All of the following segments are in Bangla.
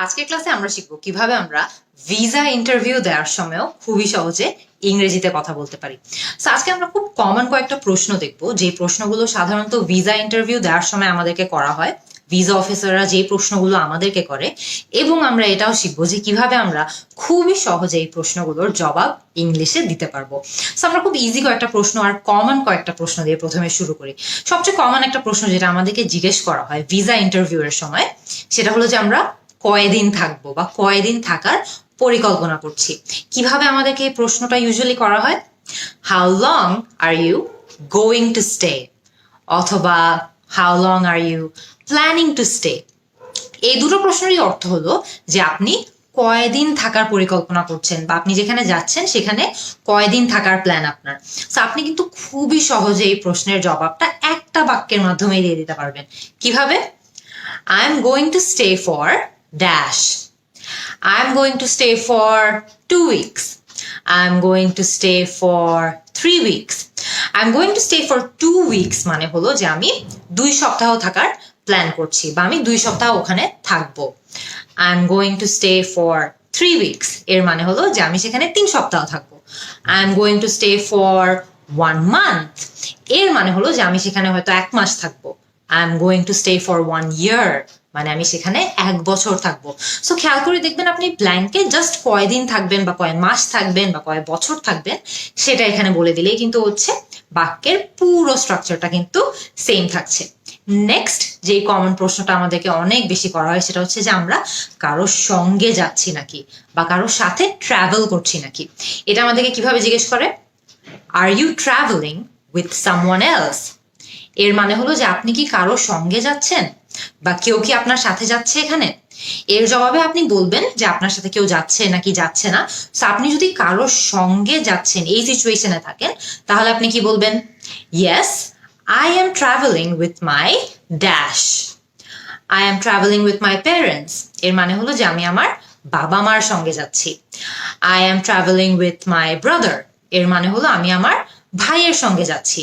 আজকের ক্লাসে আমরা শিখবো কিভাবে আমরা ভিসা ইন্টারভিউ দেওয়ার সময়ও খুবই সহজে ইংরেজিতে কথা বলতে পারি। তো আজকে আমরা খুব কমন কয়েকটা প্রশ্ন দেখবো, যে প্রশ্নগুলো সাধারণত ভিসা ইন্টারভিউ দেওয়ার সময় আমাদেরকে করা হয়, ভিসা অফিসাররা যে প্রশ্নগুলো আমাদেরকে করে, এবং আমরা এটাও শিখবো যে কিভাবে আমরা খুবই সহজে এই প্রশ্নগুলোর জবাব ইংলিশে দিতে পারবো। তো আমরা খুব ইজি কয়েকটা প্রশ্ন আর কমন কয়েকটা প্রশ্ন দিয়ে প্রথমে শুরু করি। সবচেয়ে কমন একটা প্রশ্ন যেটা আমাদেরকে জিজ্ঞেস করা হয় ভিসা ইন্টারভিউ এর সময়, সেটা হলো যে আমরা কয়দিন থাকবো বা কয়দিন থাকার পরিকল্পনা করছি। কিভাবে আমাদেরকে এই প্রশ্নটা ইউজুয়ালি করা হয়? How long are you going to stay, অথবা how long are you planning to stay. এই দুটো প্রশ্নেরই অর্থ হলো যে আপনি কয়দিন থাকার পরিকল্পনা করছেন বা আপনি যেখানে যাচ্ছেন সেখানে কয়দিন থাকার প্ল্যান আপনার। তো আপনি কিন্তু খুবই সহজে এই প্রশ্নের জবাবটা একটা বাক্যের মাধ্যমে দিয়ে দিতে পারবেন। কিভাবে? I am going to stay for dash. I am going to stay for 2 weeks. I am going to stay for 3 weeks. I am going to stay for 2 weeks মানে হলো যে আমি 2 সপ্তাহ থাকার প্ল্যান করছি বা আমি 2 সপ্তাহ ওখানে থাকবো। I am going to stay for 3 weeks এর মানে হলো যে আমি সেখানে 3 সপ্তাহ থাকবো। I am going to stay for 1 month এর মানে হলো যে আমি সেখানে হয়তো 1 মাস থাকবো। I am going to stay for 1 year মানে আমি সেখানে 1 বছর থাকবো। সো খেয়াল করে দেখবেন আপনি ব্ল্যাঙ্কে জাস্ট কয়দিন থাকবেন বা কয় মাস থাকবেন বা কয় বছর থাকবেন সেটা এখানে বলে দিলেই কিন্তু হচ্ছে, বাক্যের পুরো স্ট্রাকচারটা কিন্তু সেম থাকছে। নেক্সট যে কমন প্রশ্নটা আমাদেরকে অনেক বেশি করা হয় সেটা হচ্ছে যে আমরা কারোর সঙ্গে যাচ্ছি নাকি বা কারোর সাথে ট্রাভেল করছি নাকি। এটা আমাদেরকে কিভাবে জিজ্ঞেস করে? Are you travelling with someone else এর মানে হলো যে আপনি কি কারোর সঙ্গে যাচ্ছেন বা কেউ কি আপনার সাথে যাচ্ছে এখানে। এর জবাবে আপনি বলবেন যে আপনার সাথে কেউ যাচ্ছে নাকি যাচ্ছে না। সো আপনি যদি কারোর সঙ্গে যাচ্ছেন এই সিচুয়েশনে থাকেন তাহলে আপনি কি বলবেন? Yes I am travelling with my dash. I am travelling with my parents এর মানে হলো যে আমি আমার বাবা মার সঙ্গে যাচ্ছি। I am travelling with my brother এর মানে হলো আমি আমার ভাইয়ের সঙ্গে যাচ্ছি।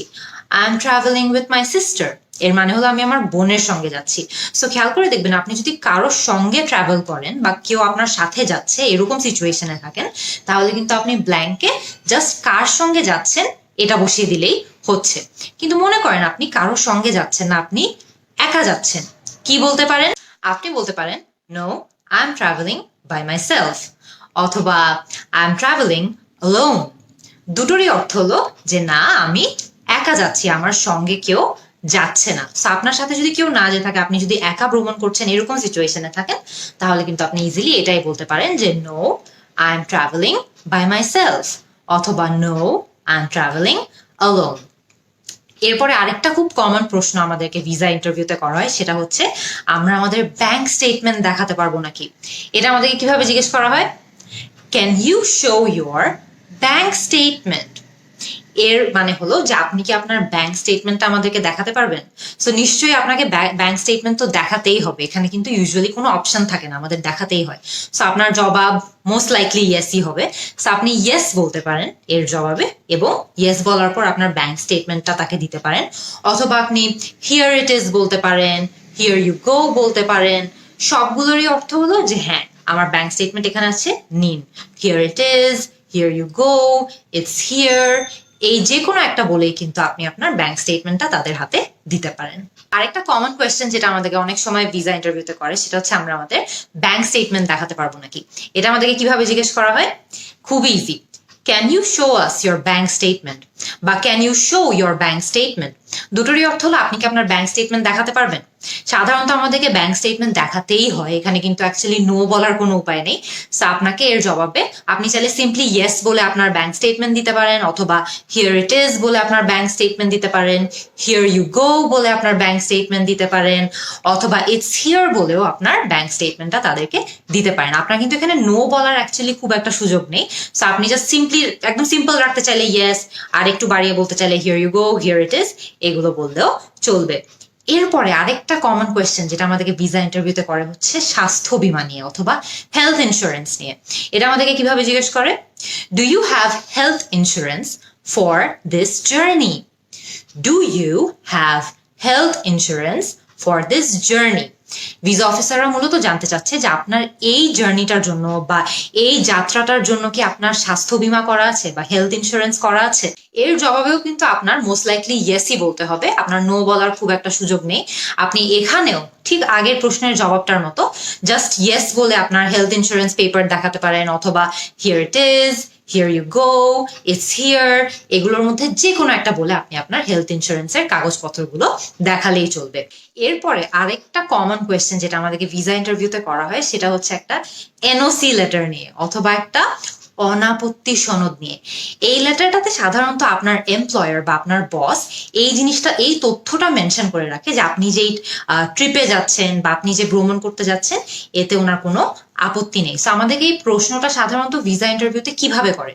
I am traveling with my sister এর মানে হলো আমি আমার বোনের সঙ্গে যাচ্ছি। সো খেয়াল করে দেখবেন আপনি যদি কারোর সঙ্গে ট্রাভেল করেন বা কেউ আপনার সাথে যাচ্ছে এরকম সিচুয়েশনে থাকেন তাহলে কিন্তু আপনি ব্ল্যাঙ্কে জাস্ট কার সঙ্গে যাচ্ছেন এটা বসিয়ে দিলেই হচ্ছে। কিন্তু মনে করেন আপনি কারোর সঙ্গে যাচ্ছেন না, আপনি একা যাচ্ছেন, কি বলতে পারেন? আপনি বলতে পারেন no I am travelling by myself, অথবা আই এম ট্রাভেলিং অ্যালোন। দুটোরই অর্থ হলো যে না আমি একা যাচ্ছি, আমার সঙ্গে কেউ যাচ্ছে না। সো আপনার সাথে যদি কেউ না যেতে থাকে, আপনি যদি একা ভ্রমণ করছেন এরকম সিচুয়েশনে থাকেন তাহলে কিন্তু আপনি ইজিলি এটাই বলতে পারেন যে no I am travelling by myself, অথবা no I am travelling alone. এরপরে আরেকটা খুব কমন প্রশ্ন আমাদেরকে ভিসা ইন্টারভিউতে করা হয় সেটা হচ্ছে আমরা আমাদের ব্যাংক স্টেটমেন্ট দেখাতে পারবো নাকি। এটা আমাদেরকে কিভাবে জিজ্ঞেস করা হয়? Can you show your bank statement এর মানে হলো যে আপনি কি আপনার ব্যাংক স্টেটমেন্টটা আমাদেরকে দেখাতে পারবেন। সো নিশ্চয়ই আপনাকে ব্যাংক স্টেটমেন্ট তো দেখাতেই হবে, এখানে কিন্তু ইউজুয়ালি কোনো অপশন থাকে না, আমাদের দেখাতেই হয়। সো আপনার জবাব মোস্ট লাইকলি ইয়েসই হবে। সো আপনি ইয়েস বলতে পারেন এর জবাবে, এবং ইয়েস বলার পর আপনার ব্যাংক স্টেটমেন্টটা তাকে দিতে পারেন, অথবা আপনি হিয়ার ইট ইজ বলতে পারেন, হিয়ার ইউ গো বলতে পারেন। সবগুলোরই অর্থ হলো যে হ্যাঁ আমার ব্যাংক স্টেটমেন্ট এখানে আছে, নিন। Here it is, here you go, it's here, এই যে কোনো একটা বলেই কিন্তু আপনি আপনার ব্যাংক স্টেটমেন্টটা তাদের হাতে দিতে পারেন। আরেকটা কমন কোয়েশ্চেন যেটা আমাদেরকে অনেক সময় ভিসা ইন্টারভিউতে করে সেটা হচ্ছে আমরা আমাদের ব্যাংক স্টেটমেন্ট দেখাতে পারবো নাকি। এটা আমাদেরকে কিভাবে জিজ্ঞেস করা হয়? খুবই easy. Can you show us your bank statement বা can you show your bank statement, দুটোরই অর্থ হলো আপনি কি আপনার ব্যাংক স্টেটমেন্ট দেখাতে পারবেন। সাধারণত আমাদেরকে ব্যাংক স্টেটমেন্ট দেখাতেই হয়, এখানে কিন্তু অ্যাকচুয়ালি নো বলার কোনো উপায় নেই। সো আপনাকে এর জবাবে আপনি চাইলে সিম্পলি ইয়েস বলে আপনার ব্যাংক স্টেটমেন্ট দিতে পারেন, অথবা হিয়ার ইট ইজ বলে আপনার ব্যাংক স্টেটমেন্ট দিতে পারেন, হিয়ার ইউ গো বলে আপনার ব্যাংক স্টেটমেন্ট দিতে পারেন, অথবা ইটস হিয়ার বলেও আপনার ব্যাংক স্টেটমেন্টটা তাদেরকে দিতে পারেন। আপনার কিন্তু এখানে নো বলার অ্যাকচুয়ালি খুব একটা সুযোগ নেই। সো আপনি জাস্ট সিম্পলি একদম সিম্পল রাখতে চাইলে ইয়েস, আর একটু বাড়িয়ে বলতে চাইলে here you go, here it is, এগুলো বললেও চলবে। এরপরে আরেকটা কমন কোয়েশ্চেন যেটা আমাদেরকে ভিসা ইন্টারভিউতে করে হচ্ছে স্বাস্থ্য বীমা নিয়ে অথবা হেলথ ইন্স্যুরেন্স নিয়ে। এটা আমাদেরকে কিভাবে জিজ্ঞেস করে? Do you have health insurance for this journey? Do you have health insurance for this journey visa অফিসাররা মূলত জানতে চাচ্ছে যে আপনার এই জার্নিটার জন্য বা এই যাত্রাটার জন্য কি আপনার স্বাস্থ্য বীমা করা আছে বা হেলথ ইন্স্যুরেন্স করা আছে। এর জবাবেও কিন্তু আপনার মোস্ট লাইকলি ইয়েসই বলতে হবে, আপনার নো বলার খুব একটা সুযোগ নেই। আপনি এখানেও ঠিক আগের প্রশ্নের জবাবটার মতো জাস্ট ইয়েস বলে আপনার হেলথ ইন্স্যুরেন্স পেপার দেখাতে পারেন, অথবা here it is, here you go, it's here, এগুলোর মধ্যে যে কোনো একটা বলে আপনি আপনার হেলথ ইন্স্যুরেন্সের কাগজপত্রগুলো দেখালেই চলবে। এরপরে আরেকটা কমন কোয়েশ্চেন যেটা আমাদেরকে ভিসা ইন্টারভিউতে করা হয় সেটা হচ্ছে একটা এনওসি লেটার নিয়ে অথবা একটা অনাপত্তি সনদ নিয়ে। এই লেটারটাতে সাধারণত আপনার এমপ্লয়ার বা আপনার বস এই জিনিসটা, এই তথ্যটা মেনশন করে রাখে যে আপনি যেই ট্রিপে যাচ্ছেন বা আপনি যে ভ্রমণ করতে যাচ্ছেন এতে ওনার কোনো আপত্তি নেই। সো আমাদেরকে এই প্রশ্নটা সাধারণত ভিসা ইন্টারভিউতে কিভাবে করে,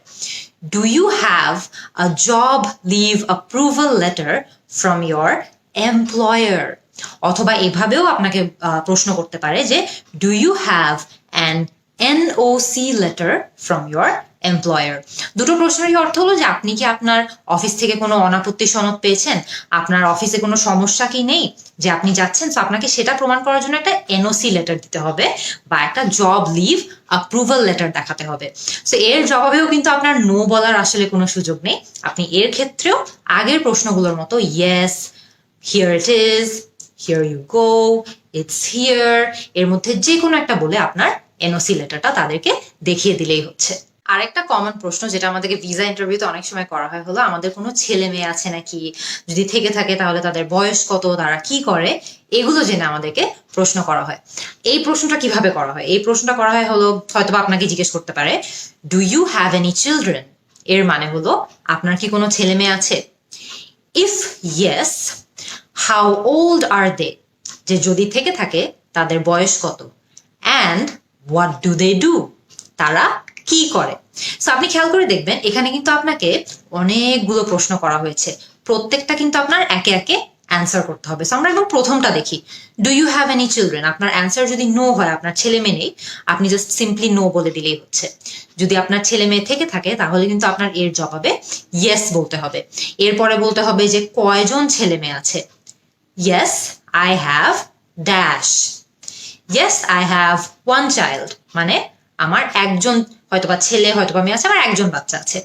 do you have a job leave approval letter from your employer, অথবা এভাবেও আপনাকে প্রশ্ন করতে পারে যে do you have an NOC letter from your employer. দুটো প্রশ্নেরই অর্থ হলো যে আপনি কি আপনার অফিস থেকে কোনো অনাপত্তি সনদ পেয়েছেন, আপনার অফিসে কোনো সমস্যা কি নেই যে আপনি যাচ্ছেন, তো আপনাকে সেটা প্রমাণ করার জন্য একটা এনওসি লেটার দিতে হবে বা একটা জব লিভ অ্যাপ্রুভাল লেটার দেখাতে হবে। সো এর জবাবেও কিন্তু আপনার নো বলার আসলে কোনো সুযোগ নেই। আপনি এর ক্ষেত্রেও আগের প্রশ্নগুলোর মতো yes, here it is, here you go, it's here, এর মধ্যে যে কোনো একটা বলে আপনার এনওসি লেটারটা তাদেরকে দেখিয়ে দিলেই হচ্ছে। আরেকটা কমন প্রশ্ন যেটা আমাদেরকে ভিসা ইন্টারভিউতে অনেক সময় করা হয় হলো আমাদের কোনো ছেলে মেয়ে আছে নাকি, যদি থেকে থাকে তাহলে তাদের বয়স কত, তারা কি করে, এগুলো জেনে আমাদেরকে প্রশ্ন করা হয়। এই প্রশ্নটা কিভাবে করা হয়, এই প্রশ্নটা করা হয় হলো হয়তোবা আপনাকে জিজ্ঞেস করতে পারে do you have any children, এর মানে হলো আপনার কি কোনো ছেলে মেয়ে আছে। If yes, how old are they, যে যদি থেকে থাকে তাদের বয়স কত, and what do they do, তারা কি করে। সো আপনি খেয়াল করে দেখবেন এখানে কিন্তু আপনাকে অনেকগুলো প্রশ্ন করা হয়েছে, প্রত্যেকটা কিন্তু আপনার একে একে অ্যান্সার করতে হবে। সো আমরা একদম প্রথমটা দেখি, do you have any children, আপনার অ্যান্সার যদি নো হয়, আপনার ছেলে মেয়ে নেই, আপনি জাস্ট সিম্পলি নো বলে দিলেই হচ্ছে। যদি আপনার ছেলে মেয়ে থেকে থাকে তাহলে কিন্তু আপনার এর জবাবে ইয়েস বলতে হবে। এরপরে বলতে হবে যে কয়জন ছেলে মেয়ে আছে, yes I have dash, yes I have one child, মানে আমার একজন হয়তোবা ছেলে হয়তোবা মেয়ে আছে, আমার একজন বাচ্চা আছে।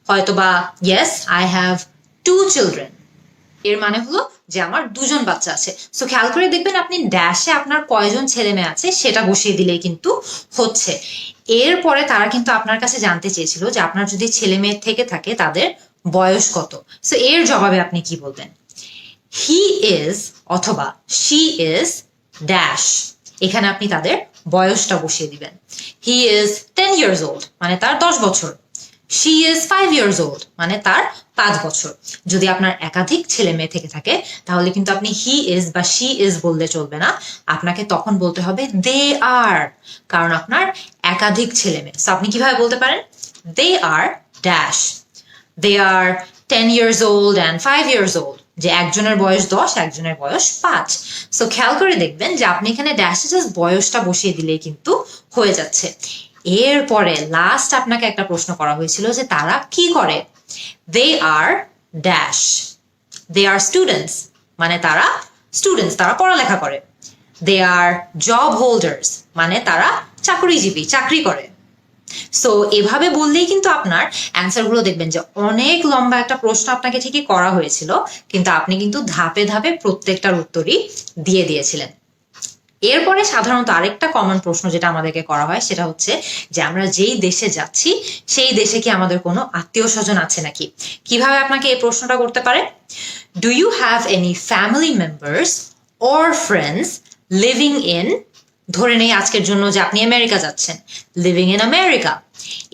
হয়তোবা yes I have to children, এর মানে হলো যে আমার দুজন বাচ্চা আছে। সো খেয়াল করে দেখবেন আপনি ড্যাশে আপনার কয়জন ছেলে মেয়ে আছে সেটা বসিয়ে দিলেই কিন্তু হচ্ছে। এরপরে তারা কিন্তু আপনার কাছে জানতে চেয়েছিল যে আপনার যদি ছেলে মেয়ে থেকে থাকে তাদের বয়স কত। সো এর জবাবে আপনি কি বলবেন, হি ইজ অথবা শি ইজ ড্যাশ, এখানে আপনি তাদের বয়সটা বসিয়ে দিবেন। হি ইজ 10 years old, মানে তার 10 বছর। শি ইজ 5 years old, মানে তার 5 বছর। যদি আপনার একাধিক ছেলে মেয়ে থেকে থাকে তাহলে কিন্তু আপনি হি ইজ বা শি ইজ বললে চলবে না, আপনাকে তখন বলতে হবে দে আর, কারণ আপনার একাধিক ছেলে মেয়ে। তো আপনি কিভাবে বলতে পারেন, দে আর dash, they R 10 years old and 5 years old, যে একজনের বয়স 10, একজনের বয়স 5। সো খেয়াল করে দেখবেন যে আপনি এখানে ড্যাশে জাস্ট বয়সটা বসিয়ে দিলেই কিন্তু হয়ে যাচ্ছে। এরপরে লাস্ট আপনাকে একটা প্রশ্ন করা হয়েছিল যে তারা কি করে, দে আর ড্যাশ, দে আর স্টুডেন্টস, মানে তারা স্টুডেন্টস, তারা পড়ালেখা করে। দে আর জব হোল্ডার্স, মানে তারা চাকরিজীবী, চাকরি করে। সো এভাবে বললেই কিন্তু আপনার অ্যান্সার গুলো দেখবেন যে অনেক লম্বা একটা প্রশ্ন আপনাকে ঠিকই করা হয়েছিল, কিন্তু আপনি কিন্তু ধাপে ধাপে প্রত্যেকটার উত্তরই দিয়ে দিয়েছিলেন। এরপরে সাধারণত আরেকটা কমন প্রশ্ন যেটা আমাদেরকে করা হয় সেটা হচ্ছে যে আমরা যেই দেশে যাচ্ছি সেই দেশে কি আমাদের কোনো আত্মীয় স্বজন আছে নাকি। কিভাবে আপনাকে এই প্রশ্নটা করতে পারে, do you have any family members or friends living in, ধরে নেই আজকের জন্য যে আপনি আমেরিকা যাচ্ছেন, লিভিং ইন আমেরিকা,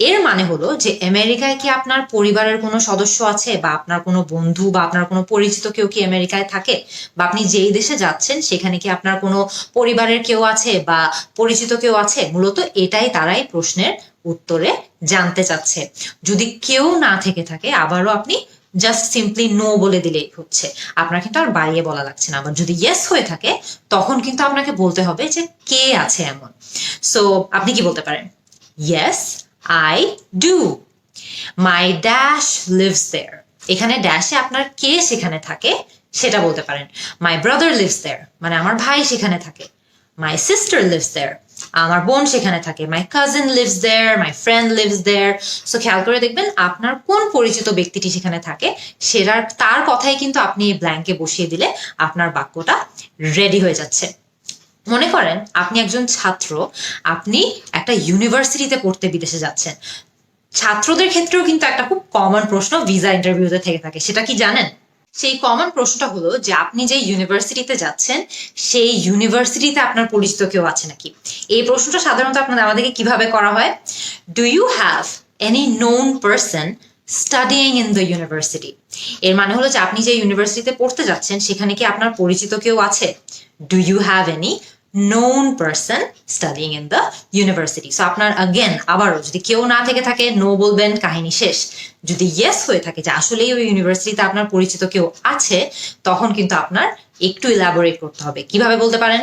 এর মানে হলো যে আমেরিকায় কি আপনার পরিবারের কোনো সদস্য আছে বা আপনার কোনো বন্ধু বা আপনার কোনো পরিচিত কেউ কি আমেরিকায় থাকে, বা আপনি যেই দেশে যাচ্ছেন সেখানে কি আপনার কোনো পরিবারের কেউ আছে বা পরিচিত কেউ আছে। মূলত এটাই তারাই প্রশ্নের উত্তরে জানতে চাচ্ছে। যদি কেউ না থেকে থাকে আবারও আপনি জাস্ট সিম্পলি নো বলে দিলেই হচ্ছে, আপনার কিন্তু আর বাড়িয়ে বলা লাগছে না। আবার যদি ইয়েস হয়ে থাকে তখন কিন্তু আপনাকে বলতে হবে যে কে আছে এমন। সো আপনি কি বলতে পারেন, yes I do, my dash lives there, এখানে ড্যাশে আপনার কে সেখানে থাকে সেটা বলতে পারেন। মাই ব্রাদার লিভস দেয়ার, মানে আমার ভাই সেখানে থাকে। মাই সিস্টার লিভস দেয়ার, আমার বোন সেখানে থাকে, my cousin lives there, my friend lives there. So খেয়াল করে দেখবেন আপনার কোন পরিচিত ব্যক্তিটি সেখানে থাকে সেটার তার কথাই কিন্তু আপনি এই ব্ল্যাঙ্কে বসিয়ে দিলে আপনার বাক্যটা রেডি হয়ে যাচ্ছে। মনে করেন আপনি একজন ছাত্র, আপনি একটা ইউনিভার্সিটিতে পড়তে বিদেশে যাচ্ছেন। ছাত্রদের ক্ষেত্রেও কিন্তু একটা খুব কমন প্রশ্ন ভিসা ইন্টারভিউতে থেকে থাকে, সেটা কি জানেন? সেই কমন প্রশ্নটা হলো যে আপনি যে ইউনিভার্সিটিতে যাচ্ছেন সেই ইউনিভার্সিটিতে আপনার পরিচিত কেউ আছে নাকি। এই প্রশ্নটা সাধারণত আমাদেরকে কিভাবে করা হয়? Do you have any known person studying in the university. এর মানে হলো যে আপনি যে ইউনিভার্সিটিতে পড়তে যাচ্ছেন সেখানে কি আপনার পরিচিত কেউ আছে? Do you have any known person studying in the university. So আপনার আবারও যদি কেউ না থেকে থাকে নো বলবেন, কাহিনী শেষ। যদি ইয়েস হয়ে থাকে যে আসলেই ওই ইউনিভার্সিটিতে আপনার পরিচিত কেউ আছে, তখন কিন্তু আপনার একটু ইলাবোরেট করতে হবে। কিভাবে বলতে পারেন?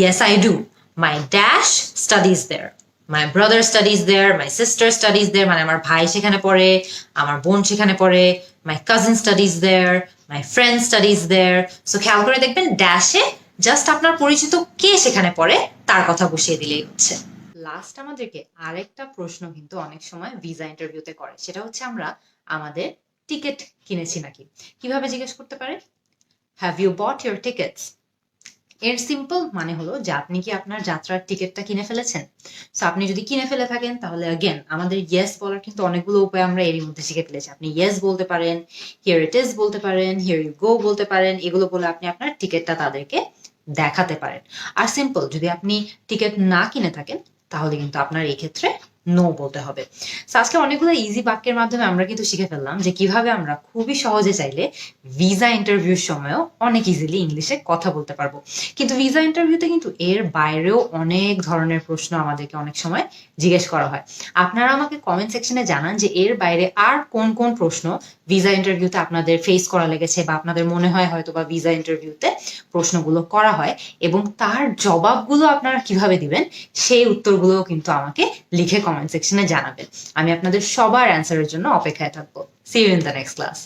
Yes, I do. My dash studies there. My brother studies there. My sister studies there. মানে আমার ভাই সেখানে পড়ে, আমার বোন সেখানে পড়ে। My cousin studies there. My friend studies there. So খেয়াল করে দেখবেন ড্যাশে জাস্ট আপনার পরিচিত কে সেখানে পড়ে তার কথা বসিয়ে দিলেই হচ্ছে। লাস্ট আমাদেরকে আরেকটা প্রশ্ন কিন্তু অনেক সময় ভিসা ইন্টারভিউতে করে, সেটা হচ্ছে আমরা আমাদের টিকিট কিনেছি নাকি। কিভাবে জিজ্ঞেস করতে পারে? Have you bought your tickets. এর সিম্পল মানে হলো যে আপনি কি আপনার যাত্রার টিকিটটা কিনে ফেলেছেন। সো আপনি যদি কিনে ফেলে থাকেন তাহলে আমাদের ইয়েস বলার কিন্তু অনেকগুলো উপায় আমরা এরই মধ্যে শিখে ফেলেছি। আপনি ইয়েস বলতে পারেন, হিয়ার ইট ইজ বলতে পারেন, হিয়ার ইউ গো বলতে পারেন। এগুলো বলে আপনি আপনার টিকিটটা তাদেরকে দেখাতে পারেন। আর সিম্পল যদি আপনি টিকিট না কিনে থাকেন তাহলে কিন্তু আপনার এই ক্ষেত্রে নো বলতে হবে। আজকে অনেকগুলো ইজি বাক্যের মাধ্যমে আমরা কিন্তু শিখে ফেললাম যে কিভাবে আমরা খুবই সহজে চাইলে ভিসা ইন্টারভিউর সময়ও অনেক ইজিলি ইংলিশে কথা বলতে পারবো। কিন্তু ভিসা ইন্টারভিউতে কিন্তু এর বাইরেও অনেক ধরনের প্রশ্ন আমাদেরকে অনেক সময় জিজ্ঞেস করা হয়। আপনারা আমাকে কমেন্ট সেকশনে জানান যে এর বাইরে আর কোন কোন প্রশ্ন ভিসা ইন্টারভিউতে আপনাদের ফেস করা লেগেছে বা আপনাদের মনে হয় হয়তো বা ভিসা ইন্টারভিউতে প্রশ্নগুলো করা হয়, এবং তার জবাবগুলো আপনারা কিভাবে দিবেন সেই উত্তরগুলোও কিন্তু আমাকে লিখে কমেন্ট সেকশনে জানাবেন। আমি আপনাদের সবার অ্যান্সারের জন্য অপেক্ষায় থাকবো। See you in the next class.